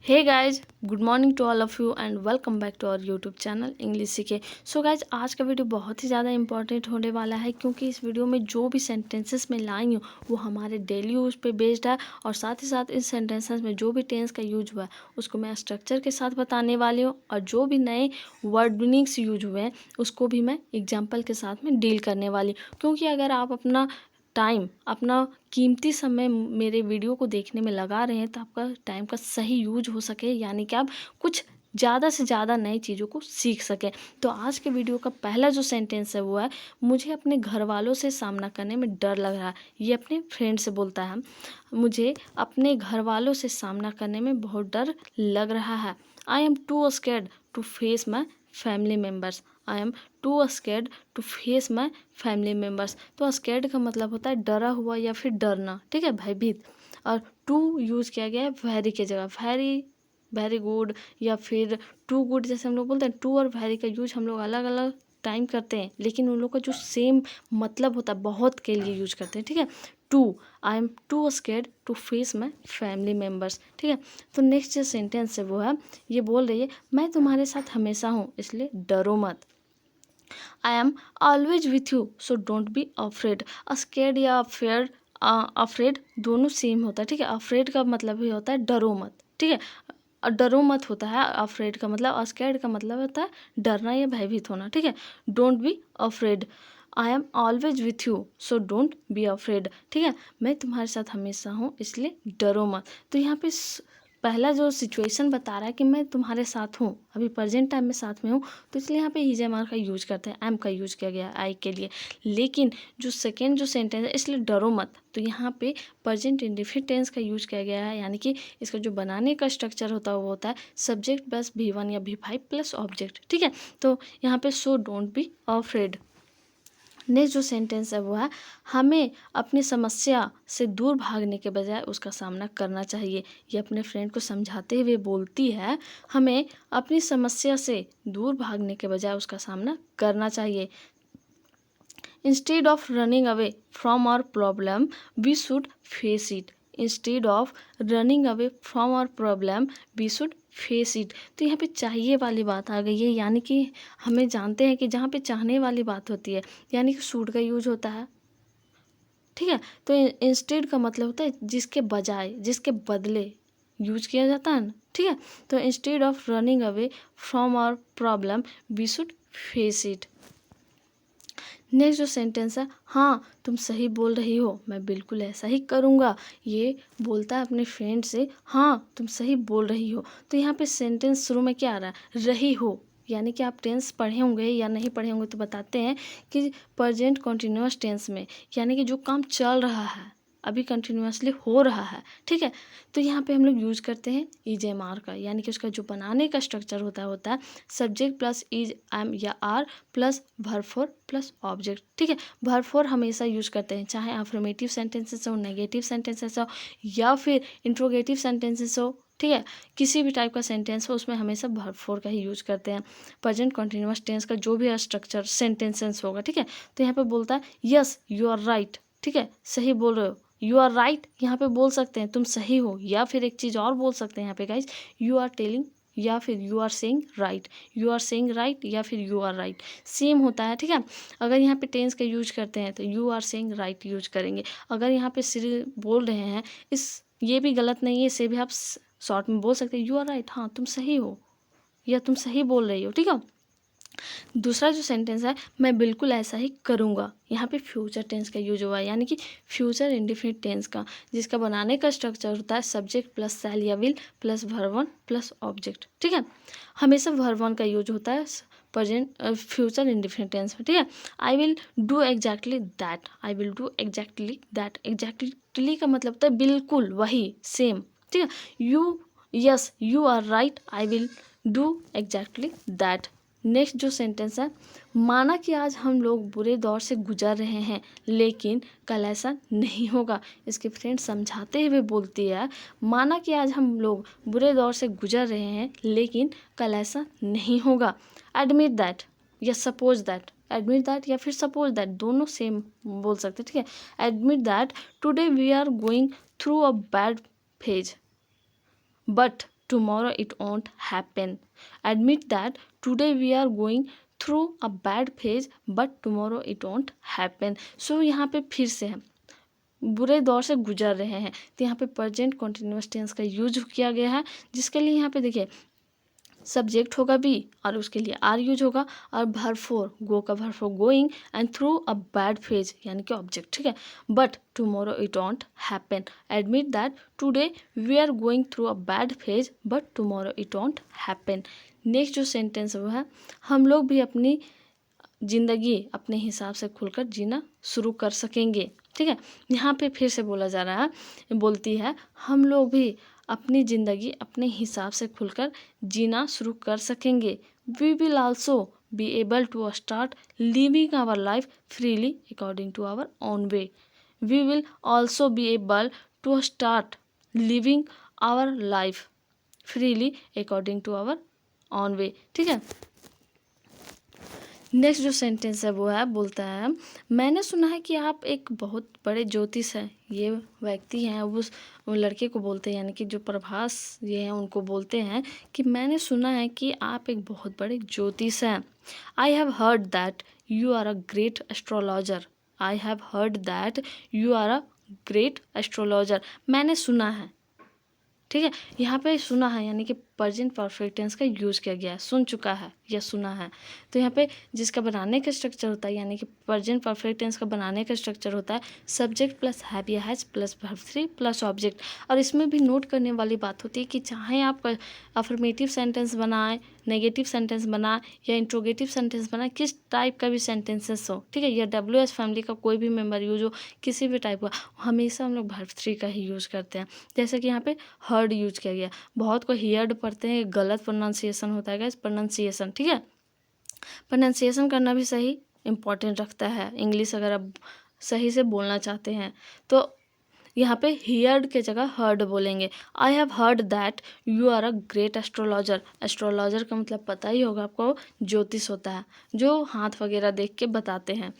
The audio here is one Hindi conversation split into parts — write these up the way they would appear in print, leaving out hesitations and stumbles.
Hey guys, good morning to all of you and welcome back to our YouTube channel English सीखे। सो गाइज, आज का वीडियो बहुत ही ज़्यादा इंपॉर्टेंट होने वाला है क्योंकि इस वीडियो में जो भी सेंटेंसेस मैं लाई हूँ वो हमारे डेली यूज़ पे बेस्ड है और साथ ही साथ इस सेंटेंसेस में जो भी टेंस का यूज हुआ है उसको मैं स्ट्रक्चर के साथ बताने वाली हूँ और जो भी नए वर्ड मीनिंग्स यूज हुए हैं उसको भी मैं एग्जाम्पल के साथ में डील करने वाली हूँ। क्योंकि अगर आप अपना कीमती समय मेरे वीडियो को देखने में लगा रहे हैं तो आपका टाइम का सही यूज हो सके, यानी कि आप कुछ ज़्यादा से ज़्यादा नई चीज़ों को सीख सकें। तो आज के वीडियो का पहला जो सेंटेंस है वो है, मुझे अपने घर वालों से सामना करने में डर लग रहा है। ये अपने फ्रेंड से बोलता है, मुझे अपने घर वालों से सामना करने में बहुत डर लग रहा है। I am too scared to face my family members. I am too scared to face my family members. तो स्कैर्ड का मतलब होता है डरा हुआ या फिर डरना, ठीक है, भयभीत। और टू यूज़ किया गया है वेरी की जगह। वेरी गुड या फिर टू गुड, जैसे हम लोग बोलते हैं, टू और वेरी का यूज हम लोग अलग अलग टाइम करते हैं लेकिन उन लोग का जो सेम मतलब होता है बहुत के लिए यूज करते हैं, ठीक है। Too, I am too scared to face my family members, ठीक है। तो नेक्स्ट जो सेंटेंस है वो है, ये बोल रही है, मैं तुम्हारे साथ हमेशा हूँ इसलिए डरो मत। I am always with you so don't be afraid. Scared या अफ्रेड दोनों सेम होता है, ठीक है। अफ्रेड का मतलब ही होता है डरो मत, ठीक है। डरो मत होता है अफ्रेड का मतलब, स्कैर्ड का मतलब होता है डरना या भयभीत होना, ठीक है। Don't be afraid, I am always with you so don't be afraid, ठीक है। मैं तुम्हारे साथ हमेशा हूँ इसलिए डरो मत। तो यहाँ पे पहला जो सिचुएशन बता रहा है कि मैं तुम्हारे साथ हूँ, अभी प्रेजेंट टाइम में साथ में हूँ, तो इसलिए यहाँ पे ईजेमार का यूज करते हैं, एम का यूज किया गया है आई के लिए। लेकिन जो सेकेंड जो सेंटेंस है, इसलिए डरो मत, तो यहाँ पे प्रेजेंट इंडेफिनिट टेंस का यूज किया गया है। यानी कि इसका जो बनाने का स्ट्रक्चर होता है वो होता है सब्जेक्ट प्लस V1 या V5 प्लस ऑब्जेक्ट, ठीक है। तो यहाँ पे so don't be afraid. Next जो सेंटेंस है वो है, हमें अपनी समस्या से दूर भागने के बजाय उसका सामना करना चाहिए। ये अपने फ्रेंड को समझाते हुए बोलती है, हमें अपनी समस्या से दूर भागने के बजाय उसका सामना करना चाहिए। Instead of running away from our problem we should face it. Instead of running away from our problem we should face it. तो यहाँ पे चाहिए वाली बात आ गई है, यानी कि हमें जानते हैं कि जहाँ पे चाहने वाली बात होती है यानी कि शुड का यूज होता है, ठीक है। तो इंस्टेड का मतलब होता है जिसके बजाय, जिसके बदले यूज किया जाता है ना, ठीक है। तो instead of running away from our problem we should face it. Next जो सेंटेंस है, हाँ तुम सही बोल रही हो, मैं बिल्कुल ऐसा ही करूँगा। ये बोलता है अपने फ्रेंड से, हाँ तुम सही बोल रही हो। तो यहाँ पे सेंटेंस शुरू में क्या आ रहा है, रही हो, यानी कि आप टेंस पढ़े होंगे या नहीं पढ़े होंगे तो बताते हैं कि प्रेजेंट कॉन्टिन्यूअस टेंस में, यानी कि जो काम चल रहा है, अभी कंटिन्यूअसली हो रहा है, ठीक है। तो यहाँ पे हम लोग यूज करते हैं ईजेएमआर का, यानी कि उसका जो बनाने का स्ट्रक्चर होता है सब्जेक्ट प्लस इज, एम या are plus verb four plus object, ठीक है। वर्ब फोर हमेशा यूज करते हैं, चाहे अफर्मेटिव सेंटेंसेस हो, नेगेटिव सेंटेंसेस हो या फिर इंट्रोगेटिव सेंटेंसेस हो, ठीक है। किसी भी टाइप का सेंटेंस हो उसमें हमेशा वर्ब फोर का ही यूज करते हैं। प्रेजेंट कॉन्टिन्यूअस टेंस का जो भी स्ट्रक्चर सेंटेंसेस होगा, ठीक है। तो यहाँ पे बोलता है यस यू आर राइट, ठीक है, सही बोल रहे हो, यू आर राइट। यहाँ पे बोल सकते हैं तुम सही हो, या फिर एक चीज़ और बोल सकते हैं यहाँ पे गाइज, यू आर टेलिंग या फिर you are saying right, you are saying right या फिर यू आर राइट, सेम होता है, ठीक है। अगर यहाँ पे टेंस का यूज करते हैं तो you are saying right use करेंगे। अगर यहाँ पे सिर्फ बोल रहे हैं, ये भी गलत नहीं है, इसे भी आप शॉर्ट में बोल सकते हैं, यू आर राइट, हाँ तुम सही हो या तुम सही बोल रही हो, ठीक है। दूसरा जो सेंटेंस है, मैं बिल्कुल ऐसा ही करूँगा, यहाँ पे फ्यूचर टेंस का यूज हुआ है, यानी कि फ्यूचर इंडेफिनिट टेंस का, जिसका बनाने का स्ट्रक्चर होता है सब्जेक्ट प्लस शैल या will plus verb one plus object, ठीक है। हमेशा वर्ब वन का यूज होता है प्रेजेंट फ्यूचर इंडेफिनिट टेंस में, ठीक है। I will do exactly that, I will do exactly that, exactly का मतलब होता है बिल्कुल वही, सेम, ठीक है। Yes you are right, I will do exactly that. Next जो सेंटेंस है, माना कि आज हम लोग बुरे दौर से गुजर रहे हैं लेकिन कल ऐसा नहीं होगा। इसके फ्रेंड समझाते हुए बोलती है, माना कि आज हम लोग बुरे दौर से गुजर रहे हैं लेकिन कल ऐसा नहीं होगा। एडमिट दैट या सपोज दैट, एडमिट दैट या फिर सपोज दैट दोनों सेम बोल सकते हैं, ठीक है। Admit that today we are going through a bad phase but tomorrow it won't happen. Admit that today we are going through a bad phase but tomorrow it won't happen. So यहाँ पे फिर से है बुरे दौर से गुजर रहे हैं, तो यहाँ पे प्रेजेंट कॉन्टिन्यूअस टेंस का यूज किया गया है, जिसके लिए यहाँ पे देखिए सब्जेक्ट होगा बी और उसके लिए आर यूज होगा, और वर्ब फोर गो का verb for going, and through a bad phase यानी कि ऑब्जेक्ट, ठीक है। But tomorrow it won't happen. Admit that today we are going through a bad phase but tomorrow it won't happen. Next जो सेंटेंस है वो है हम लोग भी अपनी ज़िंदगी अपने हिसाब से खुलकर जीना शुरू कर सकेंगे, ठीक है। यहाँ पे फिर से बोला जा रहा है, बोलती है हम लोग भी अपनी ज़िंदगी अपने हिसाब से खुलकर जीना शुरू कर सकेंगे। We will also be able to start living our life freely according to our own way. We will also be able to start living our life freely according to our own way, ठीक है। नेक्स्ट जो सेंटेंस है वो है बोलता है मैंने सुना है कि आप एक बहुत बड़े ज्योतिष हैं। ये व्यक्ति हैं उस लड़के को बोलते हैं, यानी कि जो प्रभास ये हैं उनको बोलते हैं कि मैंने सुना है कि आप एक बहुत बड़े ज्योतिष हैं। I have heard that you are a great astrologer. I have heard that you are a great astrologer. मैंने सुना है, ठीक है। यहाँ पे सुना है यानी कि प्रेजेंट परफेक्ट टेंस का यूज़ किया गया है, सुन चुका है या सुना है। तो यहाँ पे जिसका बनाने का स्ट्रक्चर होता है यानी कि प्रेजेंट परफेक्ट टेंस का बनाने का स्ट्रक्चर होता है सब्जेक्ट प्लस हैव या has plus verb three plus object. और इसमें भी नोट करने वाली बात होती है कि चाहे आप अफर्मेटिव सेंटेंस बनाएं, नेगेटिव सेंटेंस बनाएं या इंट्रोगेटिव सेंटेंस बनाएं, किस टाइप का भी सेंटेंसेस हो, ठीक है, या WH फैमिली का कोई भी मेंबर यूज हो, किसी भी टाइप का, हमेशा हम लोग वर्ब थ्री का ही यूज़ करते हैं। जैसे कि यहाँ पे हर्ड यूज किया गया, बहुत को हियर्ड पढ़ते हैं, गलत प्रोनाउंसिएशन होता है गाइस, प्रोनाउंसिएशन, ठीक है। प्रोनाउंसिएशन करना भी सही इंपॉर्टेंट रखता है इंग्लिश अगर आप सही से बोलना चाहते हैं तो। यहाँ पे हियर्ड के जगह हर्ड बोलेंगे। I have heard that you are a great astrologer. Astrologer का मतलब पता ही होगा आपको, ज्योतिष होता है जो हाथ वगैरह देख के बताते हैं,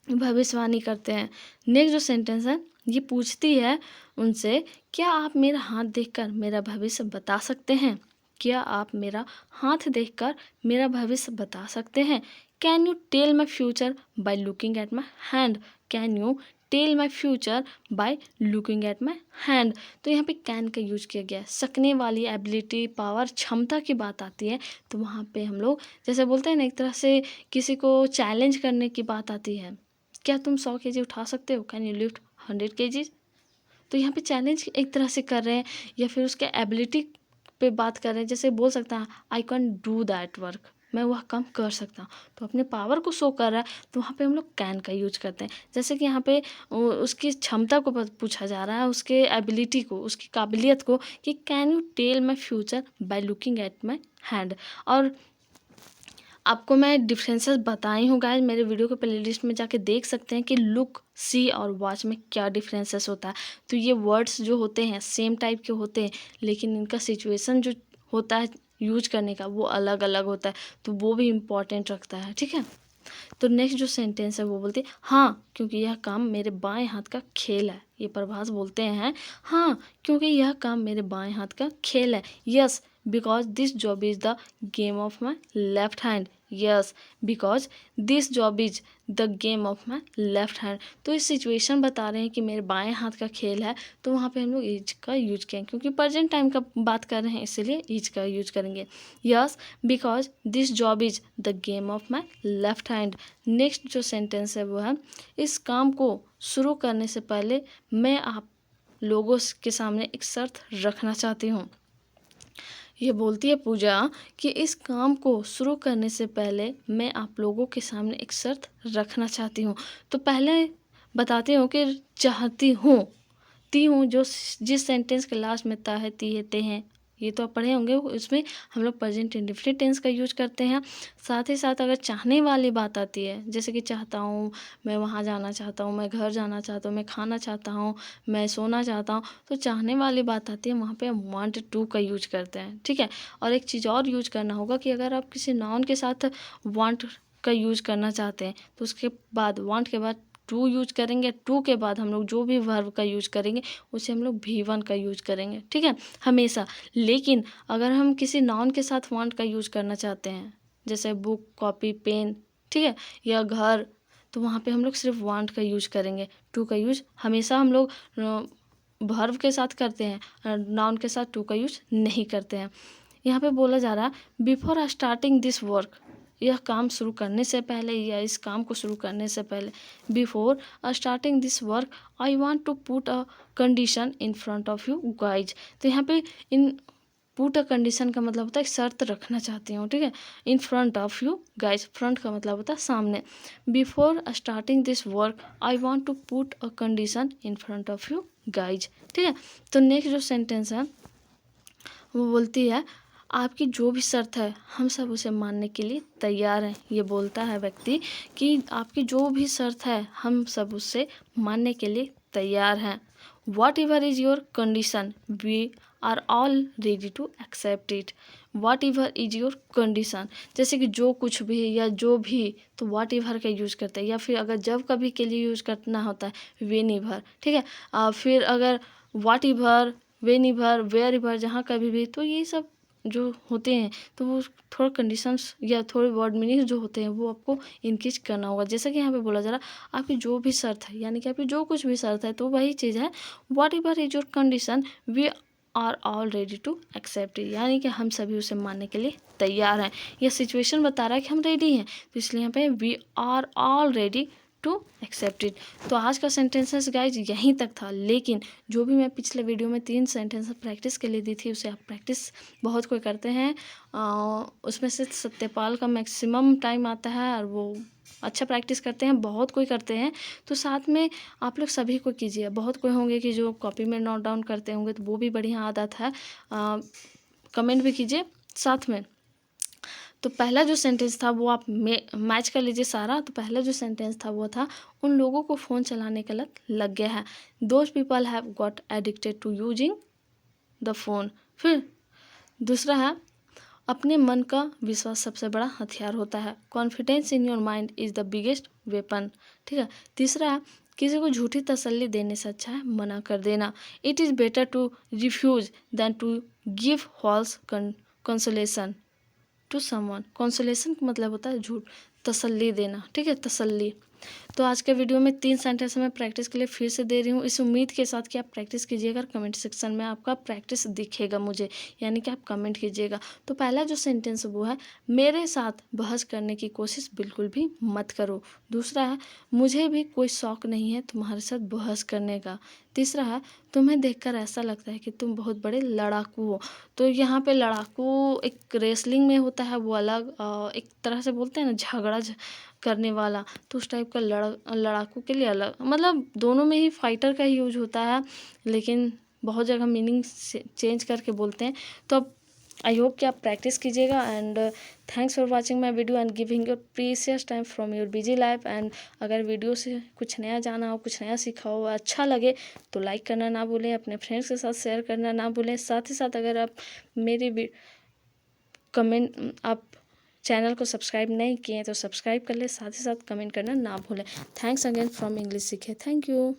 भविष्यवाणी करते हैं। नेक्स्ट जो सेंटेंस है ये पूछती है उनसे क्या आप मेरा हाथ देखकर मेरा भविष्य बता सकते हैं। क्या आप मेरा हाथ देखकर मेरा भविष्य बता सकते हैं। Can you tell my future by looking at my hand. Can you tell my future by looking at my hand. तो यहाँ पे कैन का यूज किया गया है, सकने वाली एबिलिटी, पावर, क्षमता की बात आती है तो वहाँ पे हम लोग जैसे बोलते हैं ना, एक तरह से किसी को चैलेंज करने की बात आती है। क्या तुम 100 kg उठा सकते हो, कैन यू लिफ्ट 100 kg। तो यहाँ पे चैलेंज एक तरह से कर रहे हैं या फिर उसके एबिलिटी पे बात कर रहे हैं। जैसे बोल सकता है I can do that work, मैं वह काम कर सकता हूँ, तो अपने पावर को शो कर रहा है तो वहाँ पे हम लोग कैन का यूज करते हैं। जैसे कि यहाँ पे उसकी क्षमता को पूछा जा रहा है, उसके एबिलिटी को, उसकी काबिलियत को, कि can you tell my future by looking at my hand. और आपको मैं डिफरेंसेस बताई हूँ गाइस, मेरे वीडियो के प्लेलिस्ट में जाके देख सकते हैं कि लुक, सी और वॉच में क्या डिफरेंसेस होता है। तो ये वर्ड्स जो होते हैं सेम टाइप के होते हैं, लेकिन इनका सिचुएशन जो होता है यूज करने का वो अलग अलग होता है, तो वो भी इम्पॉर्टेंट रखता है, ठीक है। तो नेक्स्ट जो सेंटेंस है वो बोलते हैं हाँ क्योंकि यह काम मेरे बाएं हाथ का खेल है। ये प्रभास बोलते हैं हाँ क्योंकि यह काम मेरे बाएं हाथ का खेल है। Yes because this job is the game of my left hand. Yes because this job is the game of my left hand. तो इस सिचुएशन बता रहे हैं कि मेरे बाएं हाथ का खेल है, तो वहाँ पे हम लोग इज का यूज करें क्योंकि प्रेजेंट टाइम का बात कर रहे हैं, इसीलिए इज का यूज करेंगे। Yes because this job is the game of my left hand. Next जो सेंटेंस है वो है इस काम को शुरू करने से पहले मैं आप लोगों के सामने एक शर्त रखना चाहती हूँ। ये बोलती है पूजा कि इस काम को शुरू करने से पहले मैं आप लोगों के सामने एक शर्त रखना चाहती हूँ। तो पहले बताती हूँ कि चाहती हूँ, ती हूँ जो जिस सेंटेंस के लास्ट में ता है, ती है, ते हैं, ये तो आप पढ़े होंगे, उसमें हम लोग प्रेजेंट इंडेफिनिट टेंस का यूज करते हैं। साथ ही साथ अगर चाहने वाली बात आती है, जैसे कि चाहता हूँ, मैं वहाँ जाना चाहता हूँ, मैं घर जाना चाहता हूँ, मैं खाना चाहता हूँ, मैं सोना चाहता हूँ, तो चाहने वाली बात आती है वहाँ पे हम वांट टू का यूज करते हैं, ठीक है। और एक चीज़ और यूज करना होगा कि अगर आप किसी नाउन के साथ वांट का यूज करना चाहते हैं तो उसके बाद वांट के बाद टू यूज करेंगे, टू के बाद हम लोग जो भी वर्ब का यूज करेंगे उसे हम लोग V1 का यूज करेंगे, ठीक है, हमेशा। लेकिन अगर हम किसी नाउन के साथ वांट का यूज करना चाहते हैं, जैसे बुक, कॉपी, पेन, ठीक है, या घर, तो वहाँ पे हम लोग सिर्फ वांट का यूज करेंगे। टू का यूज हमेशा हम लोग वर्ब के साथ करते हैं, नाउन के साथ टू का यूज नहीं करते हैं। यहाँ पे बोला जा रहा है बिफोर स्टार्टिंग दिस वर्क, यह काम शुरू करने से पहले या इस काम को शुरू करने से पहले, before starting this work I want to put a condition in front of you guys. तो यहाँ पे इन पुट अ कंडीशन का मतलब होता है शर्त रखना चाहती हूँ, ठीक है, in front of you guys, front का मतलब होता है सामने। Before starting this work I want to put a condition in front of you guys, ठीक है। तो नेक्स्ट जो सेंटेंस है वो बोलती है आपकी जो भी शर्त है हम सब उसे मानने के लिए तैयार हैं। ये बोलता है व्यक्ति कि आपकी जो भी शर्त है हम सब उससे मानने के लिए तैयार हैं। Whatever is your condition we are all ready to accept it. Whatever is your condition, जैसे कि जो कुछ भी या जो भी, तो वॉट एवर का यूज़ करते हैं, या फिर अगर जब कभी के लिए यूज़ करना होता है वेन एवर, ठीक है। फिर अगर whatever, whenever, wherever, जहाँ कभी भी, तो ये सब जो होते हैं तो वो थोड़ा कंडीशंस या थोड़े वर्ड मीनिंग जो होते हैं वो आपको इंक्रीज करना होगा। जैसा कि यहाँ पे बोला जा रहा है आपकी जो भी शर्त है, यानी कि आपकी जो कुछ भी शर्त है, तो वही चीज़ है whatever is your condition we are all ready to accept it, यानी कि हम सभी उसे मानने के लिए तैयार हैं। यह सिचुएशन बता रहा है कि हम रेडी हैं, तो इसलिए यहाँ पे we are all ready to accept it. तो आज का सेंटेंसेस गाइज यहीं तक था, लेकिन जो भी मैं पिछले वीडियो में 3 सेंटेंस प्रैक्टिस के लिए दी थी उसे आप प्रैक्टिस बहुत कोई करते हैं, उसमें से सत्यपाल का मैक्सिमम टाइम आता है और वो अच्छा प्रैक्टिस करते हैं, बहुत कोई करते हैं। तो साथ में आप लोग सभी को कीजिए। बहुत कोई होंगे कि जो कॉपी में नोट डाउन करते होंगे, तो वो भी बढ़िया आदत है, कमेंट भी कीजिए साथ में। तो पहला जो सेंटेंस था वो आप मैच कर लीजिए सारा। तो पहला जो सेंटेंस था वो था उन लोगों को फ़ोन चलाने का लत लग गया है। Those people have got addicted to using the phone. फिर दूसरा है अपने मन का विश्वास सबसे बड़ा हथियार होता है। Confidence in your mind is the biggest weapon, ठीक है। तीसरा है किसी को झूठी तसल्ली देने से अच्छा है मना कर देना। It is better to refuse than to give false consolation to someone. Consolation का मतलब होता है झूठ, तसल्ली देना, ठीक है, तसल्ली। तो आज के वीडियो में 3 सेंटेंस मैं प्रैक्टिस के लिए फिर से दे रही हूँ, इस उम्मीद के साथ कि आप प्रैक्टिस कीजिएगा। कमेंट सेक्शन में आपका प्रैक्टिस दिखेगा मुझे, यानी कि आप कमेंट कीजिएगा। तो पहला जो सेंटेंस वो है मेरे साथ बहस करने की कोशिश बिल्कुल भी मत करो। दूसरा है मुझे भी कोई शौक नहीं है तुम्हारे साथ बहस करने का। तीसरा है तुम्हें देखकर ऐसा लगता है कि तुम बहुत बड़े लड़ाकू हो। तो यहाँ पे लड़ाकू एक रेसलिंग में होता है, वो अलग एक तरह से बोलते हैं ना झगड़ा करने वाला, तो उस टाइप का लड़ाकू के लिए अलग, मतलब दोनों में ही फाइटर का ही यूज होता है, लेकिन बहुत जगह मीनिंग चेंज करके बोलते हैं। तो अब आई होप कि आप प्रैक्टिस कीजिएगा and thanks for watching my video and giving your precious time from your busy life. And अगर वीडियो से कुछ नया जाना हो, कुछ नया सीखा हो, अच्छा लगे तो लाइक करना ना भूलें, अपने फ्रेंड्स के साथ शेयर करना ना भूलें। साथ ही साथ अगर आप मेरी कमेंट आप चैनल को सब्सक्राइब नहीं किए तो सब्सक्राइब कर ले, साथ ही साथ कमेंट करना ना भूलें। थैंक्स अगेन फ्रॉम इंग्लिश सीखे। Thank you.